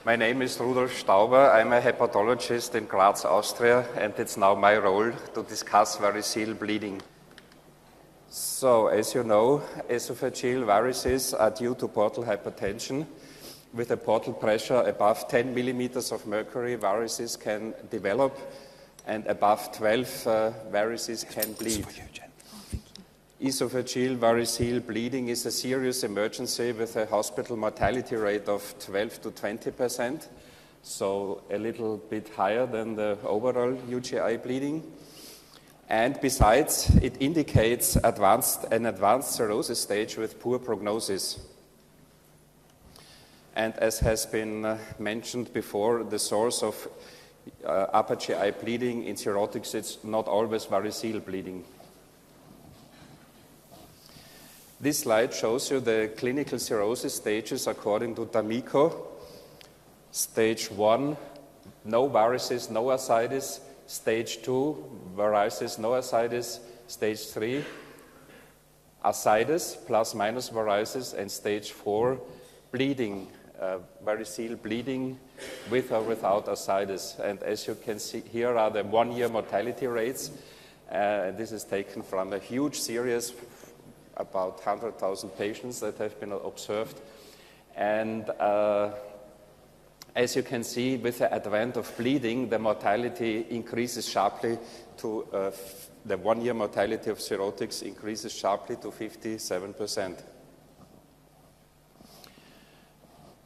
My name is Rudolf Stauber. I'm a hepatologist in Graz, Austria, and it's now my role to discuss variceal bleeding. So, as you know, esophageal varices are due to portal hypertension. With a portal pressure above 10 millimeters of mercury, varices can develop, and above 12 varices can bleed. Esophageal variceal bleeding is a serious emergency with a hospital mortality rate of 12 to 20%, so a little bit higher than the overall UGI bleeding. And besides, it indicates an advanced cirrhosis stage with poor prognosis. And as has been mentioned before, the source of upper GI bleeding in cirrhotics is not always variceal bleeding. This slide shows you the clinical cirrhosis stages according to D'Amico. Stage 1, no varices, no ascites. Stage 2, varices, no ascites. Stage 3, ascites plus minus varices. And stage 4, bleeding, variceal bleeding with or without ascites. And as you can see, here are the one-year mortality rates. This is taken from a huge series, about 100,000 patients that have been observed. And as you can see, with the advent of bleeding, the mortality increases sharply to, the one-year mortality of cirrhotics increases sharply to 57%.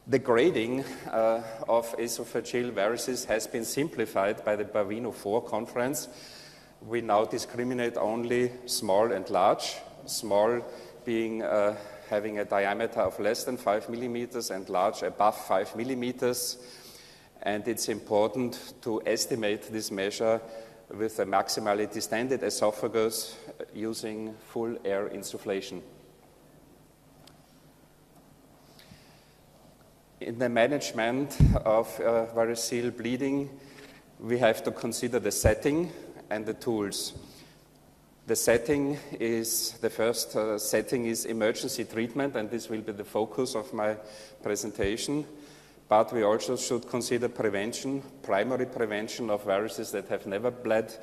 The grading of esophageal varices has been simplified by the Baveno 4 conference. We now discriminate only small and large. Small being having a diameter of less than 5 millimeters and large above 5 millimeters. And it's important to estimate this measure with a maximally distended esophagus using full air insufflation. In the management of variceal bleeding, we have to consider the setting and the tools. The setting is, the first setting is emergency treatment, and this will be the focus of my presentation. But we also should consider prevention, primary prevention of varices that have never bled,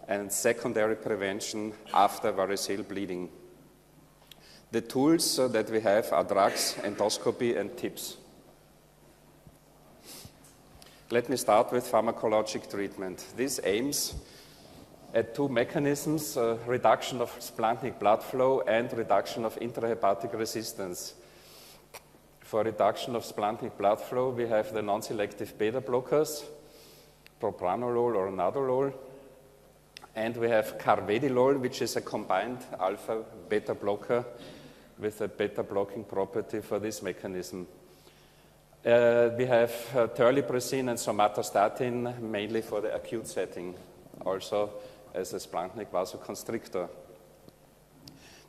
and secondary prevention after variceal bleeding. The tools that we have are drugs, endoscopy, and tips. Let me start with pharmacologic treatment. This aims at two mechanisms, reduction of splanchnic blood flow and reduction of intrahepatic resistance. For reduction of splanchnic blood flow, we have the non-selective beta blockers, propranolol or nadolol, and we have carvedilol, which is a combined alpha-beta blocker with a beta-blocking property for this mechanism. We have terlipressin and somatostatin, mainly for the acute setting, also as a splanchnic vasoconstrictor.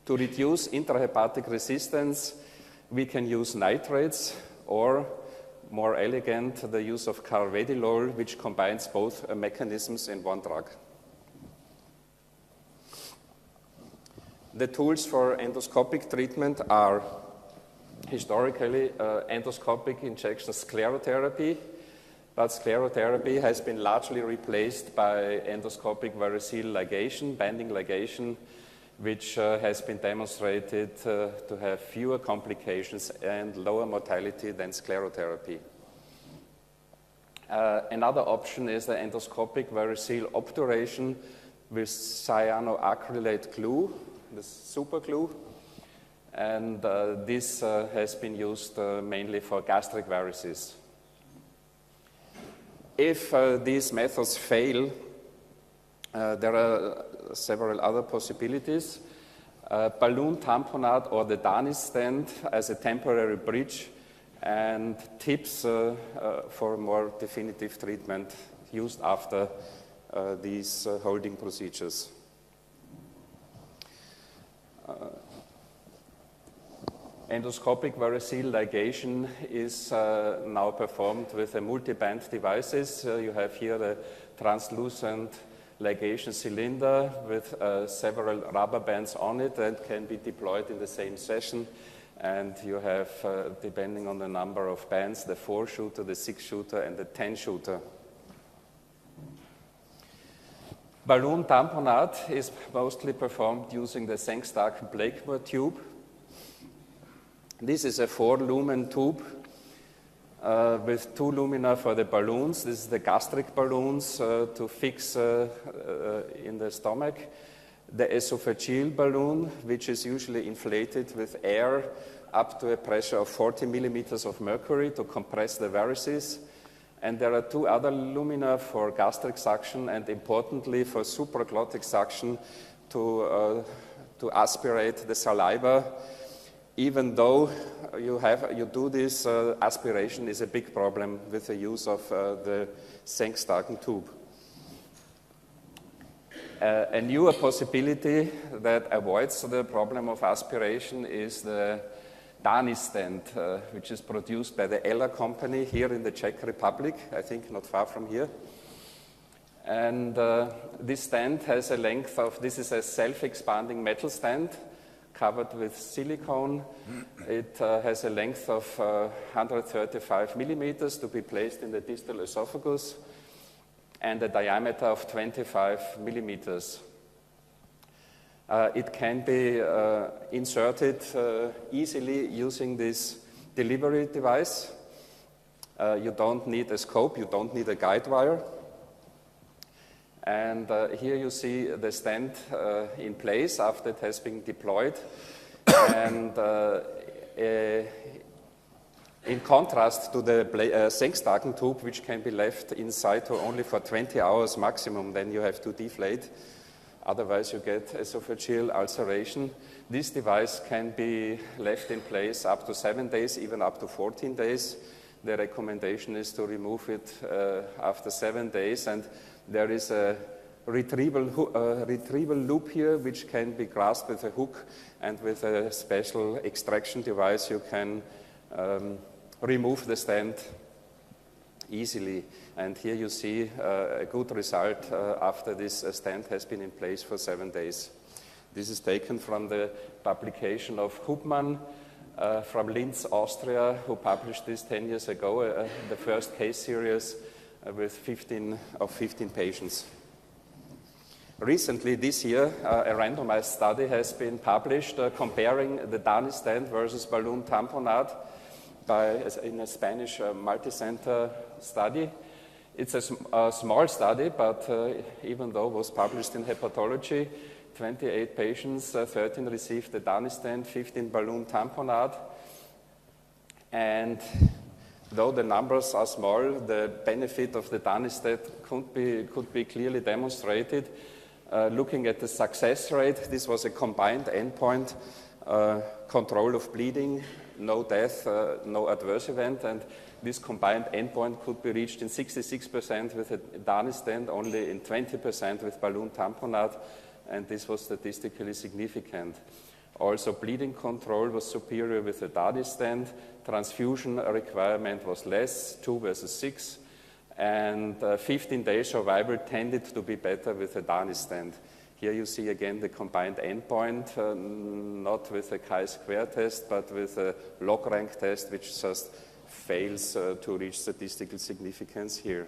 To reduce intrahepatic resistance, we can use nitrates or, more elegant, the use of carvedilol, which combines both mechanisms in one drug. The tools for endoscopic treatment are historically endoscopic injection sclerotherapy, but sclerotherapy has been largely replaced by endoscopic variceal ligation, banding ligation, which has been demonstrated to have fewer complications and lower mortality than sclerotherapy. Another option is the endoscopic variceal obturation with cyanoacrylate glue, the super glue, and this has been used mainly for gastric varices. If these methods fail, there are several other possibilities. Balloon tamponade or the Danis stent as a temporary bridge, and tips for more definitive treatment used after these holding procedures. Endoscopic variceal ligation is now performed with a multi-band devices. You have here the translucent ligation cylinder with several rubber bands on it that can be deployed in the same session. And you have, depending on the number of bands, the 4-shooter, the 6-shooter, and the 10-shooter. Balloon tamponade is mostly performed using the Sengstaken Blakemore tube. This is a 4-lumen tube with 2 lumina for the balloons. This is the gastric balloons to fix in the stomach. The esophageal balloon, which is usually inflated with air up to a pressure of 40 millimeters of mercury to compress the varices. And there are 2 other lumina for gastric suction and, importantly, for supraglottic suction to aspirate the saliva. Even though you do this, aspiration is a big problem with the use of the Sengstaken tube. A newer possibility that avoids the problem of aspiration is the Dani stand, which is produced by the Eller company here in the Czech Republic, I think not far from here. And this stand has a length of, this is a self-expanding metal stand covered with silicone. It has a length of 135 millimeters to be placed in the distal esophagus, and a diameter of 25 millimeters. It can be inserted easily using this delivery device. You don't need a scope, you don't need a guide wire. And here you see the stand in place after it has been deployed. And in contrast to the Sengstaken tube, which can be left inside only for 20 hours maximum, then you have to deflate. Otherwise, you get esophageal ulceration. This device can be left in place up to 7 days, even up to 14 days. The recommendation is to remove it after 7 days. And there is a retrieval loop here, which can be grasped with a hook. And with a special extraction device, you can remove the stand easily. And here you see a good result after this stand has been in place for 7 days. This is taken from the publication of Hubmann from Linz, Austria, who published this 10 years ago, the first case series with 15 patients. Recently, this year, a randomized study has been published comparing the Dani stand versus balloon tamponade in a Spanish multicenter study. It's a small study, but even though it was published in Hepatology, 28 patients, 13 received the Dani stand, 15 balloon tamponade. And though the numbers are small, the benefit of the Dani stand could be clearly demonstrated. Looking at the success rate, this was a combined endpoint, control of bleeding, no death, no adverse event, and this combined endpoint could be reached in 66% with a Dani stand, only in 20% with balloon tamponade, and this was statistically significant. Also, bleeding control was superior with a Dani stand, transfusion requirement was less, 2 versus 6, and 15-day survival tended to be better with a Dani stand. Here you see again the combined endpoint, not with a chi-square test, but with a log rank test, which just fails to reach statistical significance here.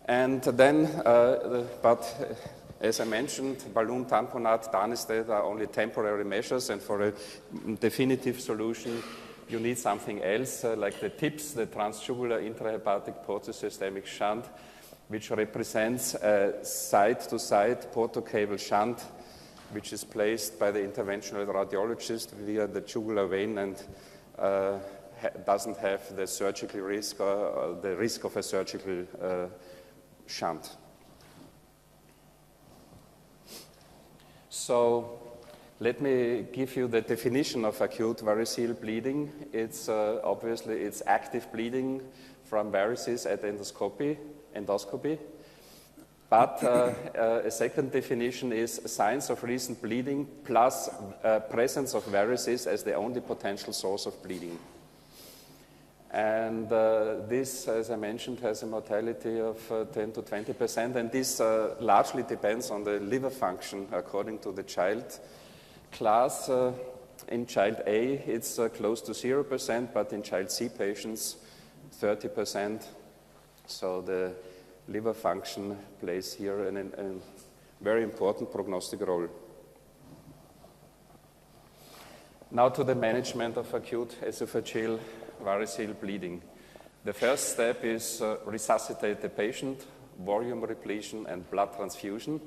And then, but as I mentioned, balloon tamponade, Dani stand are only temporary measures, and for a definitive solution, you need something else, like the TIPS, the transjugular intrahepatic portosystemic shunt, which represents a side-to-side portocable shunt, which is placed by the interventional radiologist via the jugular vein and doesn't have the surgical risk or the risk of a surgical shunt. So let me give you the definition of acute variceal bleeding. It's obviously it's active bleeding from varices at endoscopy. But a second definition is signs of recent bleeding plus presence of varices as the only potential source of bleeding. And this, as I mentioned, has a mortality of 10 to 20%, and this largely depends on the liver function according to the child class. in child A, it's close to 0%, but in child C patients, 30%. So the liver function plays here a very important prognostic role. Now to the management of acute esophageal variceal bleeding. The first step is resuscitate the patient, volume repletion and blood transfusion,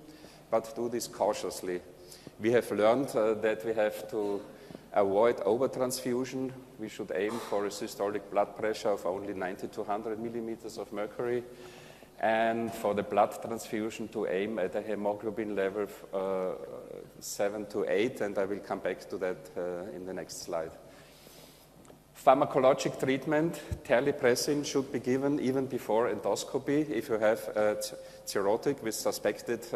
but do this cautiously. We have learned that we have to avoid overtransfusion. We should aim for a systolic blood pressure of only 90 to 100 millimeters of mercury, and for the blood transfusion to aim at a hemoglobin level of 7 to 8, and I will come back to that in the next slide. Pharmacologic treatment, terlipressin should be given even before endoscopy. If you have cirrhotic with suspected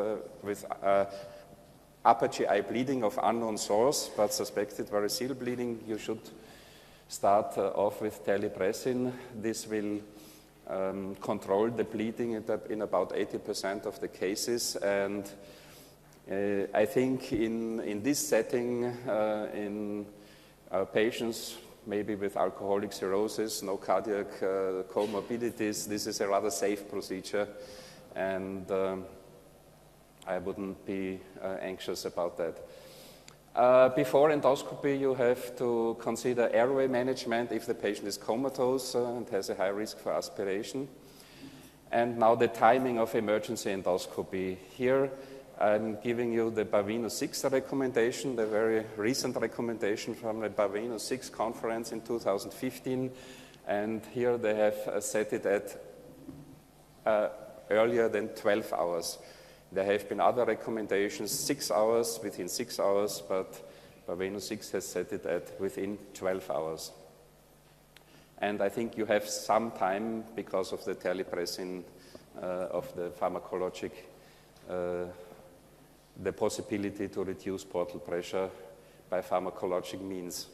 upper GI bleeding of unknown source, but suspected variceal bleeding, you should start off with terlipressin. This will control the bleeding in about 80% of the cases. And I think in this setting, in patients maybe with alcoholic cirrhosis, no cardiac comorbidities, this is a rather safe procedure, and I wouldn't be anxious about that. Before endoscopy, you have to consider airway management if the patient is comatose and has a high risk for aspiration. And now the timing of emergency endoscopy. Here I'm giving you the Baveno 6 recommendation, the very recent recommendation from the Baveno 6 conference in 2015. And here they have set it at earlier than 12 hours. There have been other recommendations, 6 hours, within 6 hours, but Baveno 6 has set it at within 12 hours. And I think you have some time because of the terlipressin of the pharmacologic, the possibility to reduce portal pressure by pharmacologic means.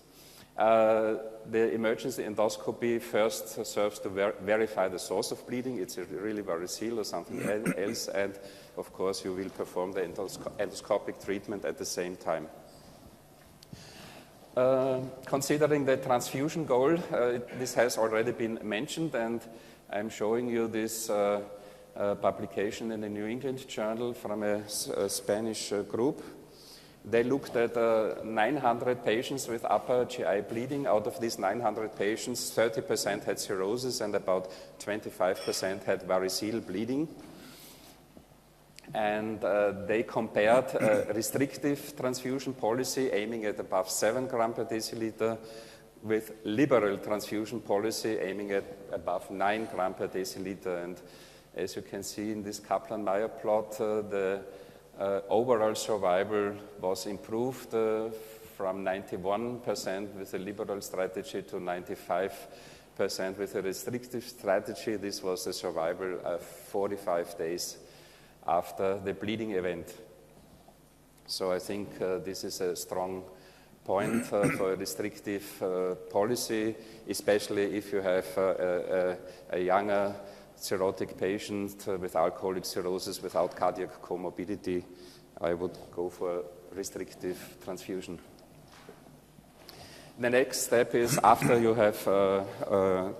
The emergency endoscopy first serves to verify the source of bleeding. It's really variceal or something else, and of course you will perform the endoscopic treatment at the same time. Considering the transfusion goal, this has already been mentioned, and I'm showing you this publication in the New England Journal from a Spanish group. They looked at 900 patients with upper GI bleeding. Out of these 900 patients, 30% had cirrhosis and about 25% had variceal bleeding. And they compared restrictive transfusion policy aiming at above 7 grams per deciliter with liberal transfusion policy aiming at above 9 grams per deciliter. And as you can see in this Kaplan-Meier plot, the overall survival was improved from 91% with a liberal strategy to 95% with a restrictive strategy. This was a survival of 45 days after the bleeding event. So I think this is a strong point for a restrictive policy, especially if you have a younger cirrhotic patient with alcoholic cirrhosis without cardiac comorbidity. I would go for restrictive transfusion. The next step is after you have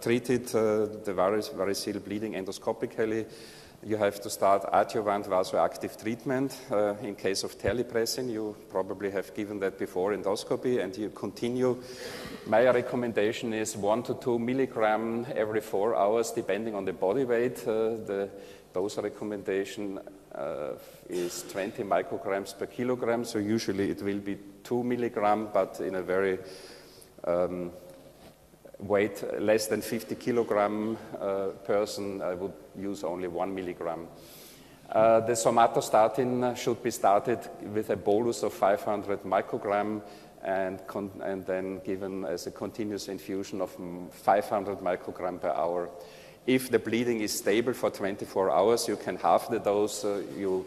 treated the variceal bleeding endoscopically, you have to start adjuvant vasoactive treatment. In case of terlipressin, you probably have given that before endoscopy, and you continue. My recommendation is 1 to 2 milligram every 4 hours, depending on the body weight. The dose recommendation is 20 micrograms per kilogram, so usually it will be 2 milligram, but in a very weight less than 50 kilogram person, I would use only 1 milligram. The somatostatin should be started with a bolus of 500 microgram and then given as a continuous infusion of 500 microgram per hour. If the bleeding is stable for 24 hours, you can halve the dose. You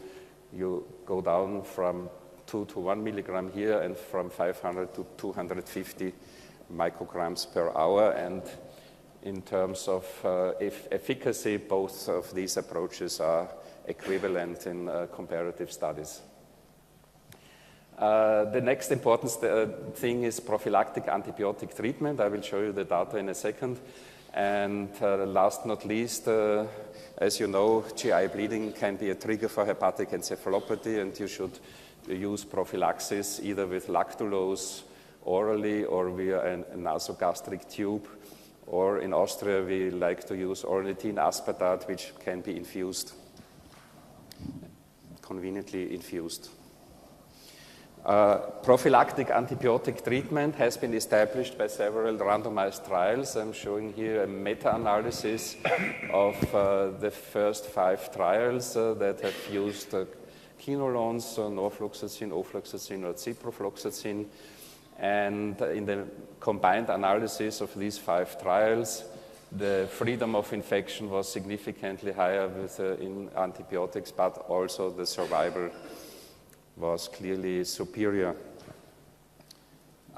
go down from 2 to 1 milligram here and from 500 to 250 micrograms per hour, and in terms of efficacy, both of these approaches are equivalent in comparative studies. The next important thing is prophylactic antibiotic treatment. I will show you the data in a second. And last not least, as you know, GI bleeding can be a trigger for hepatic encephalopathy, and you should use prophylaxis either with lactulose orally or via a nasogastric tube, or in Austria we like to use ornithine aspartate, which can be infused, conveniently infused. Prophylactic antibiotic treatment has been established by several randomized trials. I'm showing here a meta-analysis of the first 5 trials that have used quinolones, norfloxacin, ofloxacin, or ciprofloxacin. And in the combined analysis of these 5 trials, the freedom of infection was significantly higher with in antibiotics, but also the survival was clearly superior.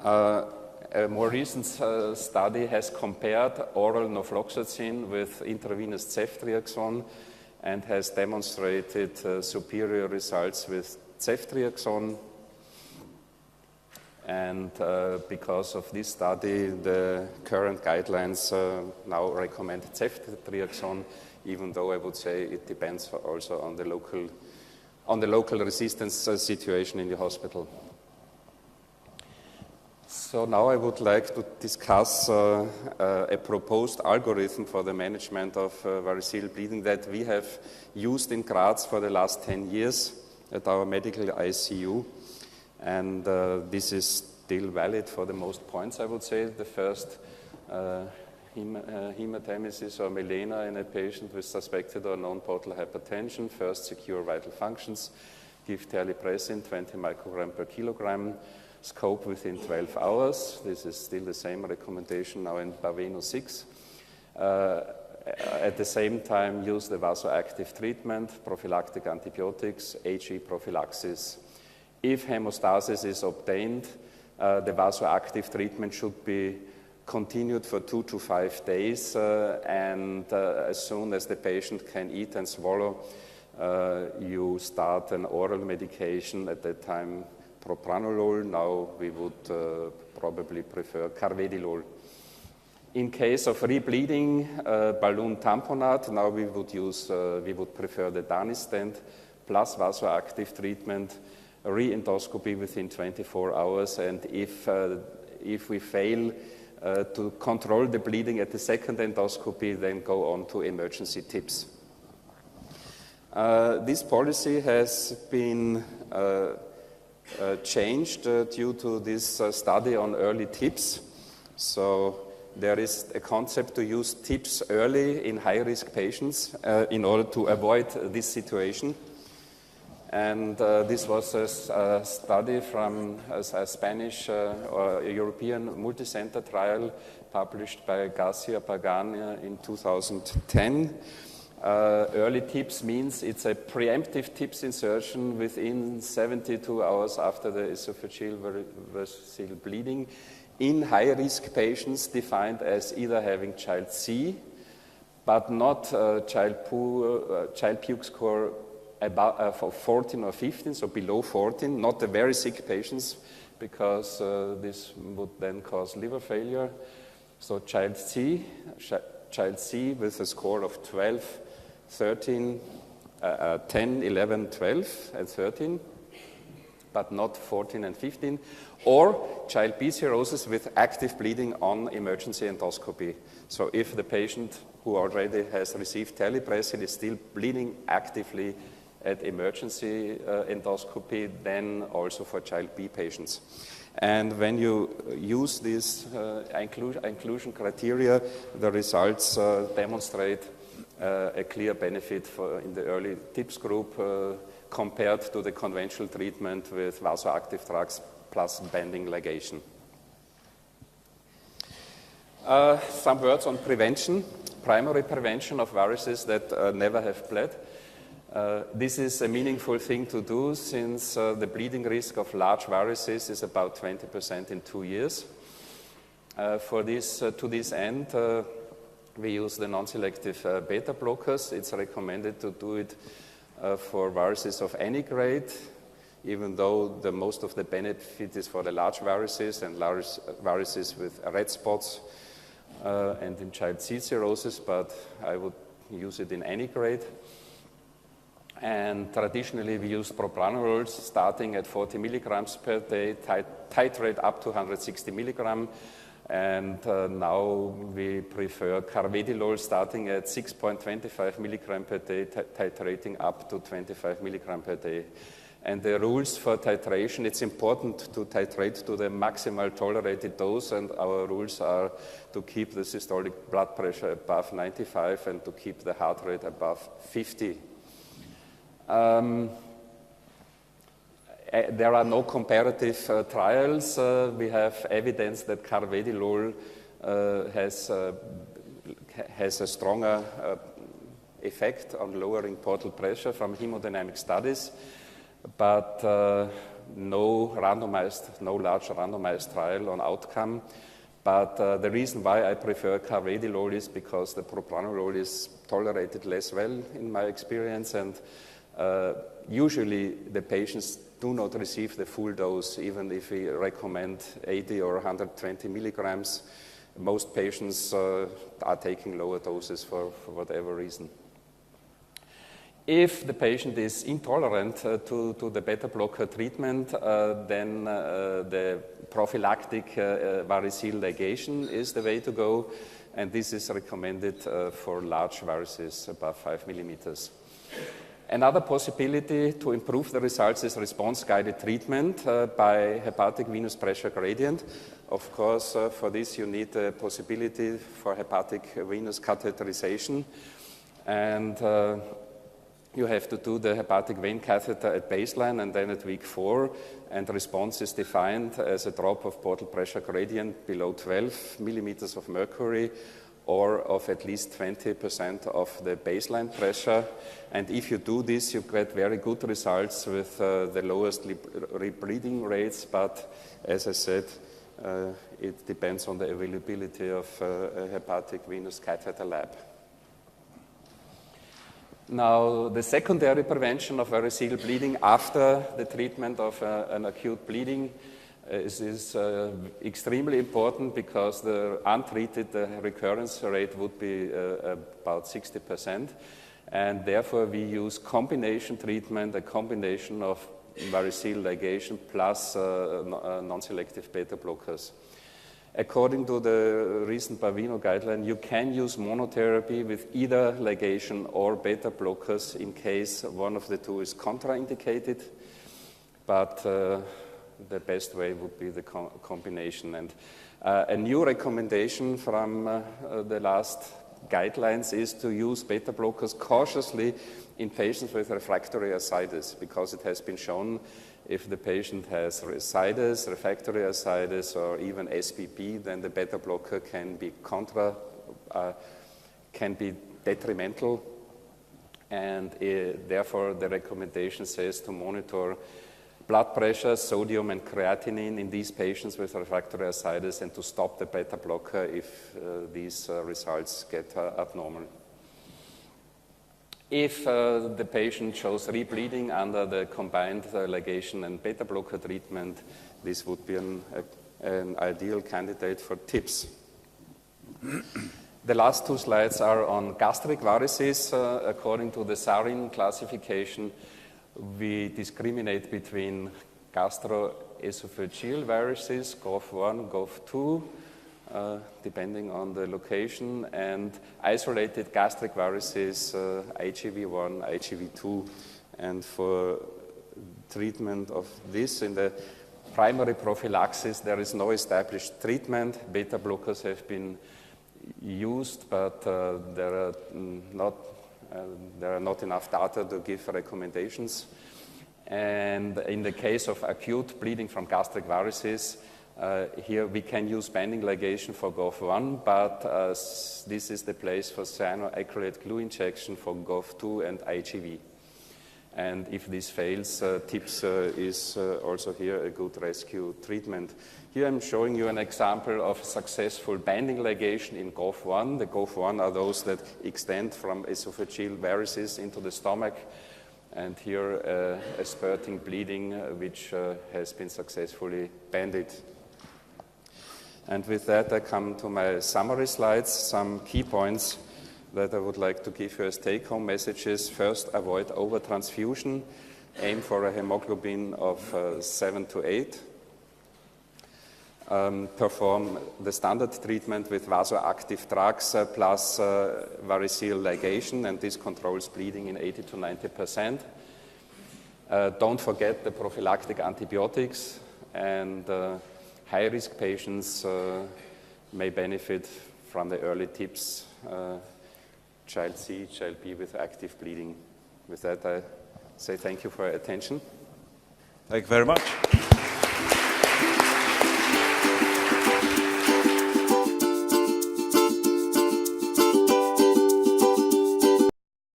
A more recent study has compared oral norfloxacin with intravenous ceftriaxone and has demonstrated superior results with ceftriaxone. And because of this study, the current guidelines now recommend ceftriaxone, even though I would say it depends also on the local resistance situation in the hospital. So now I would like to discuss a proposed algorithm for the management of variceal bleeding that we have used in Graz for the last 10 years at our medical ICU. And this is still valid for the most points, I would say. The first hematemesis or melena in a patient with suspected or known portal hypertension. First, secure vital functions. Give terlipressin, 20 microgram per kilogram. Scope within 12 hours. This is still the same recommendation now in Baveno 6. At the same time, use the vasoactive treatment, prophylactic antibiotics, HE prophylaxis. If hemostasis is obtained, the vasoactive treatment should be continued for 2 to 5 days, and as soon as the patient can eat and swallow, you start an oral medication, at that time propranolol. Now we would probably prefer carvedilol. In case of rebleeding, balloon tamponade, now we would prefer the Danistent plus vasoactive treatment, re-endoscopy within 24 hours, and if we fail to control the bleeding at the second endoscopy, then go on to emergency tips. This policy has been changed due to this study on early tips. So there is a concept to use tips early in high-risk patients in order to avoid this situation. And this was a study from a Spanish or a European multicenter trial published by Garcia Pagan in 2010. Early tips means it's a preemptive tips insertion within 72 hours after the esophageal variceal bleeding in high-risk patients defined as either having child C, but not child puke score for 14 or 15, so below 14, not the very sick patients, because this would then cause liver failure. So child C with a score of 12, 13, 10, 11, 12, and 13, but not 14 and 15, or child B cirrhosis with active bleeding on emergency endoscopy. So if the patient who already has received terlipressin is still bleeding actively at emergency endoscopy, then also for child B patients. And when you use these inclusion criteria, the results demonstrate a clear benefit in the early tips group compared to the conventional treatment with vasoactive drugs plus bending ligation. Some words on prevention. Primary prevention of varices that never have bled. This is a meaningful thing to do since the bleeding risk of large varices is about 20% in 2 years. To this end, we use the non-selective beta blockers. It's recommended to do it for varices of any grade. even though most of the benefit is for the large varices and large varices with red spots and in child seed cirrhosis, but I would use it in any grade. And traditionally, we use propranolols starting at 40 milligrams per day, titrate up to 160 milligram. And now we prefer carvedilol starting at 6.25 milligram per day, titrating up to 25 milligram per day. And the rules for titration, it's important to titrate to the maximal tolerated dose, and our rules are to keep the systolic blood pressure above 95 and to keep the heart rate above 50. There are no comparative trials. We have evidence that carvedilol has a stronger effect on lowering portal pressure from hemodynamic studies, but no large randomized trial on outcome. But the reason why I prefer carvedilol is because the propranolol is tolerated less well in my experience, and usually the patients do not receive the full dose, even if we recommend 80 or 120 milligrams. Most patients are taking lower doses for whatever reason. If the patient is intolerant to the beta blocker treatment, then the prophylactic variceal ligation is the way to go, and this is recommended for large varices above 5 millimeters. Another possibility to improve the results is response-guided treatment by hepatic venous pressure gradient. Of course, for this you need a possibility for hepatic venous catheterization, and you have to do the hepatic vein catheter at baseline and then at week 4, and response is defined as a drop of portal pressure gradient below 12 millimeters of mercury, or of at least 20% of the baseline pressure. And if you do this, you get very good results with the lowest rebleeding rates, but as I said, it depends on the availability of a hepatic venous catheter lab. Now, the secondary prevention of variceal bleeding after the treatment of an acute bleeding is extremely important, because the untreated recurrence rate would be about 60%, and therefore we use combination treatment, a combination of variceal ligation plus non-selective beta blockers. According to the recent Bavino guideline, you can use monotherapy with either ligation or beta blockers in case one of the two is contraindicated, but the best way would be the combination. And a new recommendation from the last guidelines is to use beta blockers cautiously in patients with refractory ascites, because it has been shown if the patient has ascites, refractory ascites, or even SBP, then the beta blocker can be detrimental, and therefore the recommendation says to monitor blood pressure, sodium, and creatinine in these patients with refractory ascites, and to stop the beta blocker if these results get abnormal. If the patient shows rebleeding under the combined ligation and beta blocker treatment, this would be an ideal candidate for TIPS. The last two slides are on gastric varices. According to the Sarin classification, we discriminate between gastroesophageal varices, GOV1, GOV2, depending on the location, and isolated gastric varices, IgV1, IgV2. And for treatment of this in the primary prophylaxis, there is no established treatment. Beta blockers have been used, but there are not enough data to give recommendations. And in the case of acute bleeding from gastric varices, here we can use banding ligation for GOV1, but this is the place for cyanoacrylate glue injection for GOV2 and IgV. And if this fails, TIPS is also here a good rescue treatment. Here I'm showing you an example of successful banding ligation in GOV1. The GOV1 are those that extend from esophageal varices into the stomach, and here a spurting bleeding which has been successfully banded. And with that, I come to my summary slides, some key points that I would like to give you as take-home messages. First, avoid overtransfusion. Aim for a hemoglobin of 7 to 8. Perform the standard treatment with vasoactive drugs plus variceal ligation, and this controls bleeding in 80 to 90%. Don't forget the prophylactic antibiotics, and high-risk patients may benefit from the early tips, child C, child B with active bleeding. With that, I say thank you for your attention. Thank you very much.